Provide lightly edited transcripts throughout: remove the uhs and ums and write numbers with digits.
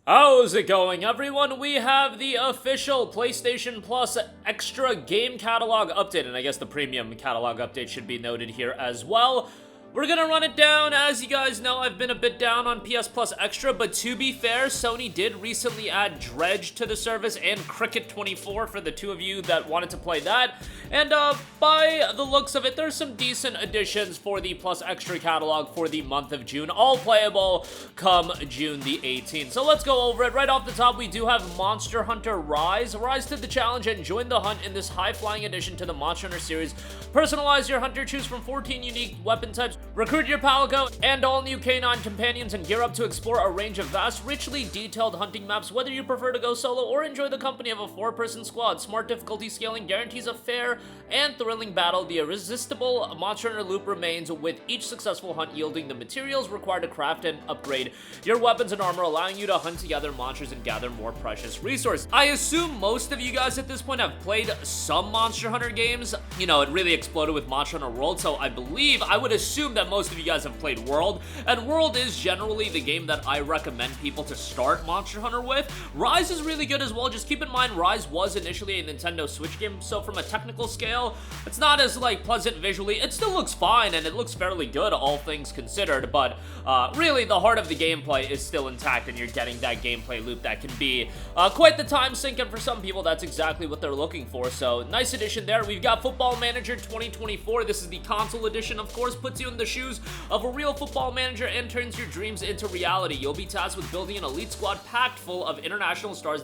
How's it going, everyone? We have the official PlayStation Plus extra game catalog update, and I guess the premium catalog update should be noted here as well. We're gonna run it down. As you guys know, I've been a bit down on PS Plus Extra, but to be fair, Sony did recently add Dredge to the service and Cricket 24 for the two of you that wanted to play that. And by the looks of it, there's some decent additions for the Plus Extra catalog for the month of June, all playable come June the 18th. So let's go over it. Right off the top, we do have Monster Hunter Rise. Rise to the challenge and join the hunt in this high-flying addition to the Monster Hunter series. Personalize your hunter, choose from 14 unique weapon types, recruit your Palico and all new canine companions, and gear up to explore a range of vast, richly detailed hunting maps. Whether you prefer to go solo or enjoy the company of a 4-person squad, smart difficulty scaling guarantees a fair and thrilling battle. The irresistible Monster Hunter loop remains, with each successful hunt yielding the materials required to craft and upgrade your weapons and armor, allowing you to hunt together monsters and gather more precious resources. I assume most of you guys at this point have played some Monster Hunter games. You know, it really exploded with Monster Hunter World, so I would assume that most of you guys have played World, and World is generally the game that I recommend people to start Monster Hunter with. Rise is really good as well. Just keep in mind, Rise was initially a Nintendo Switch game, so from a technical scale, it's not as, pleasant visually. It still looks fine, and it looks fairly good, all things considered, but really, the heart of the gameplay is still intact, and you're getting that gameplay loop that can be quite the time sink, and for some people, that's exactly what they're looking for, so nice addition there. We've got Football Manager 2024. This is the console edition, of course, puts you in the shoes of a real football manager and turns your dreams into reality. You'll be tasked with building an elite squad packed full of international stars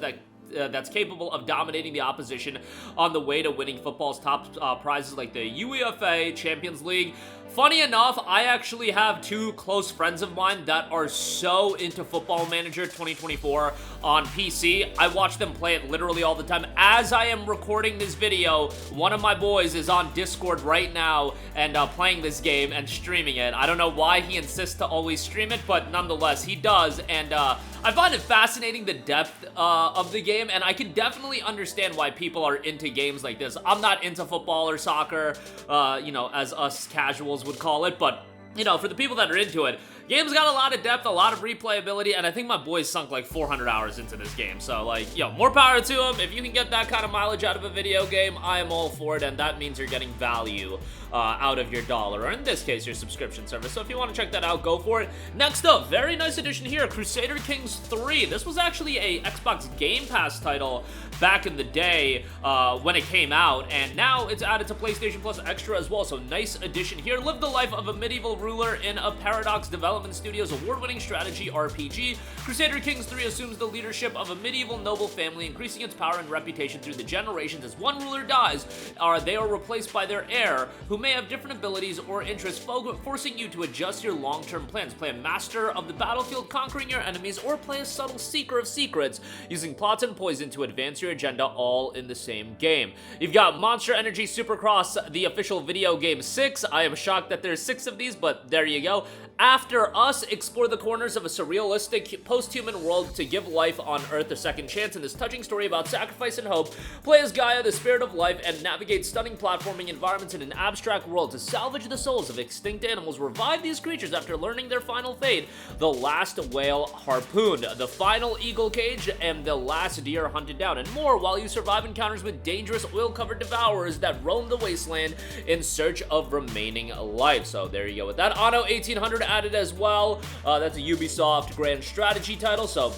that's capable of dominating the opposition on the way to winning football's top prizes like the UEFA Champions League. Funny enough, I actually have two close friends of mine that are so into Football Manager 2024 on PC. I watch them play it literally all the time. As I am recording this video, one of my boys is on Discord right now and playing this game and streaming it. I don't know why he insists to always stream it, but nonetheless, he does. And I find it fascinating, the depth of the game, and I can definitely understand why people are into games like this. I'm not into football or soccer, you know, as us casuals would call it, but you know, for the people that are into it, game's got a lot of depth, a lot of replayability, and I think my boys sunk like 400 hours into this game. So more power to them. If you can get that kind of mileage out of a video game, I am all for it, and that means you're getting value out of your dollar, or in this case, your subscription service. So if you want to check that out, go for it. Next up, very nice addition here, Crusader Kings 3. This was actually a Xbox Game Pass title back in the day when it came out, and now it's added to PlayStation Plus Extra as well, so nice addition here. Live the life of a medieval ruler in a Paradox Development Studios award-winning strategy RPG. Crusader Kings 3 assumes the leadership of a medieval noble family, increasing its power and reputation through the generations. As one ruler dies, they are replaced by their heir, who may have different abilities or interests, forcing you to adjust your long-term plans. Play a master of the battlefield, conquering your enemies, or play a subtle seeker of secrets, using plots and poison to advance your agenda, all in the same game. You've got Monster Energy Supercross, the official video game 6. I am shocked that there's 6 of these, but there you go. After Us, explore the corners of a surrealistic post-human world to give life on Earth a second chance in this touching story about sacrifice and hope. Play as Gaia, the spirit of life, and navigate stunning platforming environments in an abstract world to salvage the souls of extinct animals. Revive these creatures after learning their final fate. The last whale harpooned, the final eagle caged, and the last deer hunted down, and more while you survive encounters with dangerous oil-covered devourers that roam the wasteland in search of remaining life. So there you go with that. Anno 1800 added as well. That's a Ubisoft Grand Strategy title, so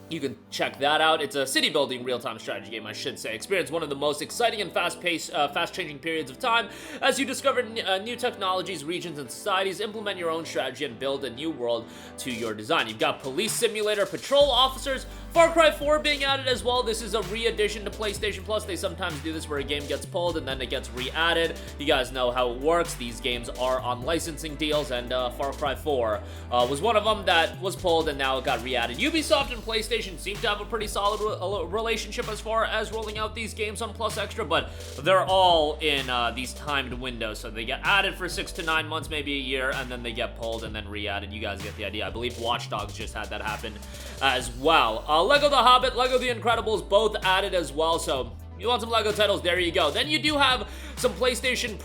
you can check that out. It's a city-building real-time strategy game, I should say. Experience one of the most exciting and fast-paced, fast-changing periods of time as you discover new technologies, regions, and societies, implement your own strategy, and build a new world to your design. You've got Police Simulator, Patrol Officers, Far Cry 4 being added as well. This is a re-addition to PlayStation Plus. They sometimes do this where a game gets pulled and then it gets re-added. You guys know how it works. These games are on licensing deals, and Far Cry 4 was one of them that was pulled and now it got re-added. Ubisoft and PlayStation seem to have a pretty solid relationship as far as rolling out these games on Plus Extra, but they're all in these timed windows, so they get added for 6 to 9 months, maybe a year, and then they get pulled and then re-added. You guys get the idea. I believe Watch Dogs just had that happen as well. Lego The Hobbit, Lego The Incredibles, both added as well, so you want some LEGO titles, there you go. Then you do have Some PlayStation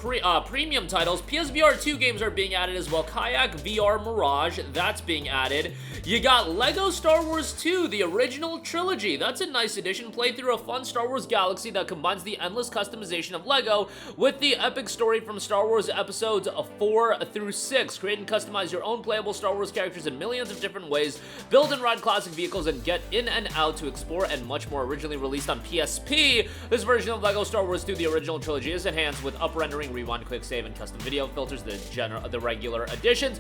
premium titles. PSVR 2 games are being added as well. Kayak VR Mirage, that's being added. You got Lego Star Wars 2, the original trilogy. That's a nice addition. Play through a fun Star Wars galaxy that combines the endless customization of Lego with the epic story from Star Wars episodes 4 through 6. Create and customize your own playable Star Wars characters in millions of different ways. Build and ride classic vehicles and get in and out to explore, and much more. Originally released on PSP, this version of Lego Star Wars 2, the original trilogy, is enhanced with up-rendering, rewind, quick save, and custom video filters, the regular additions.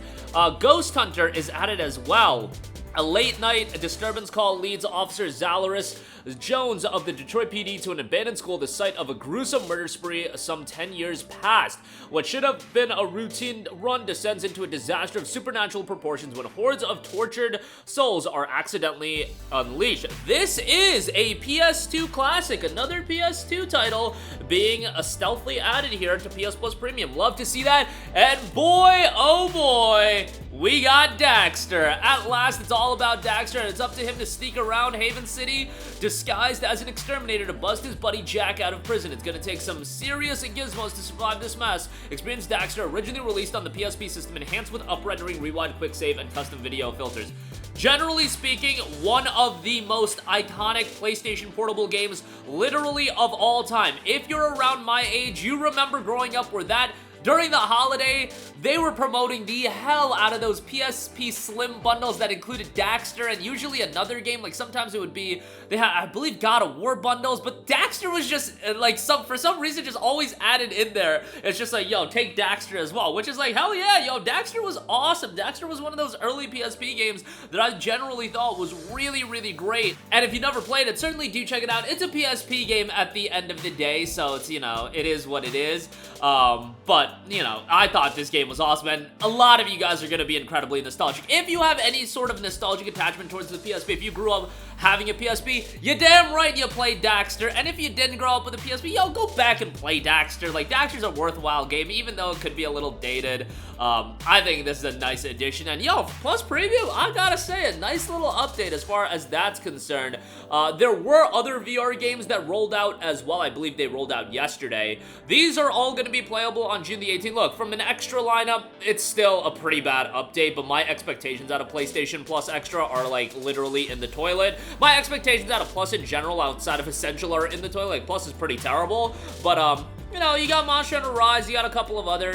Ghost Hunter is added as well. A late-night disturbance call leads Officer Zalaris Jones of the Detroit PD to an abandoned school, the site of a gruesome murder spree some 10 years past. What should have been a routine run descends into a disaster of supernatural proportions when hordes of tortured souls are accidentally unleashed. This is a PS2 classic, another PS2 title being stealthily added here to PS Plus Premium. Love to see that, and boy, oh boy, we got Daxter. At last, it's all about Daxter, and it's up to him to sneak around Haven City disguised as an exterminator to bust his buddy Jack out of prison. It's gonna take some serious gizmos to survive this mess. Experience Daxter, originally released on the PSP system, enhanced with up-rendering, rewind, quick save, and custom video filters. Generally speaking, one of the most iconic PlayStation portable games literally of all time. If you're around my age, you remember growing up where that during the holiday, they were promoting the hell out of those PSP Slim bundles that included Daxter and usually another game. Like sometimes it would be, they had, I believe, God of War bundles, but Daxter was just like for some reason just always added in there. It's just like, yo, take Daxter as well, which is like, hell yeah, yo, Daxter was awesome. Daxter was one of those early PSP games that I generally thought was really, really great. And if you never played it, certainly do check it out. It's a PSP game at the end of the day, so it's, you know, it is what it is. But, you know, I thought this game was awesome, and a lot of you guys are going to be incredibly nostalgic. If you have any sort of nostalgic attachment towards the PSP, if you grew up having a PSP, you're damn right you played Daxter, and if you didn't grow up with a PSP, yo, go back and play Daxter. Like, Daxter's a worthwhile game, even though it could be a little dated. I think this is a nice addition, and yo, Plus Premium, I gotta say, a nice little update as far as that's concerned. There were other VR games that rolled out as well. I believe they rolled out yesterday. These are all gonna be playable on June the 18th. Look, from an extra lineup, it's still a pretty bad update, but my expectations out of PlayStation Plus Extra are, like, literally in the toilet. My expectations out of Plus in general, outside of Essential, are in the toilet. Like, Plus is pretty terrible, but, you know, you got Monster Hunter Rise, you got a couple of other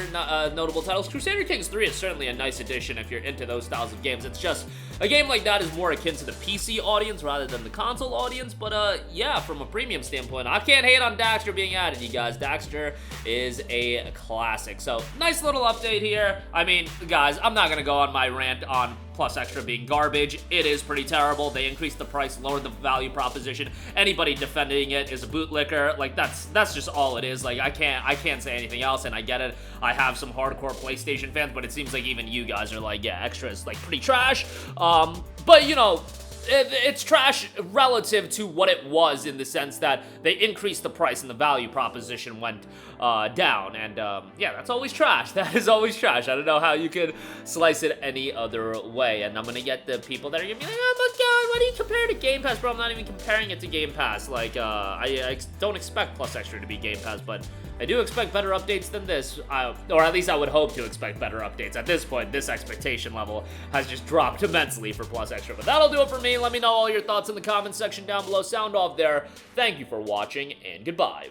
notable titles. Crusader Kings 3 is certainly a nice addition if you're into those styles of games. It's just, a game like that is more akin to the PC audience rather than the console audience, but yeah, from a premium standpoint, I can't hate on Daxter being added, you guys. Daxter is a classic. So, nice little update here. I mean, guys, I'm not gonna go on my rant on Plus Extra being garbage. It is pretty terrible. They increased the price, lowered the value proposition. Anybody defending it is a bootlicker. Like, that's just all it is. Like, I can't say anything else, and I get it. I have some hardcore PlayStation fans, but it seems like even you guys are like, yeah, Extra is like pretty trash. But you know, it's trash relative to what it was, in the sense that they increased the price and the value proposition went down, and yeah, that's always trash. That is always trash. I don't know how you could slice it any other way, and I'm gonna get the people that are gonna be like, oh my god, why do you compare it to Game Pass? Bro, I'm not even comparing it to Game Pass. Like, I don't expect Plus Extra to be Game Pass, but I do expect better updates than this, or at least I would hope to expect better updates. At this point, this expectation level has just dropped immensely for Plus Extra. But that'll do it for me. Let me know all your thoughts in the comments section down below. Sound off there. Thank you for watching, and goodbye.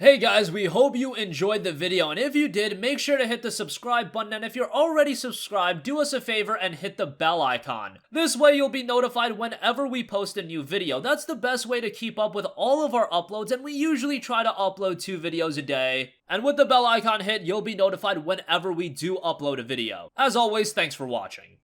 Hey guys, we hope you enjoyed the video, and if you did, make sure to hit the subscribe button, and if you're already subscribed, do us a favor and hit the bell icon. This way you'll be notified whenever we post a new video. That's the best way to keep up with all of our uploads, and we usually try to upload 2 videos a day. And with the bell icon hit, you'll be notified whenever we do upload a video. As always, thanks for watching.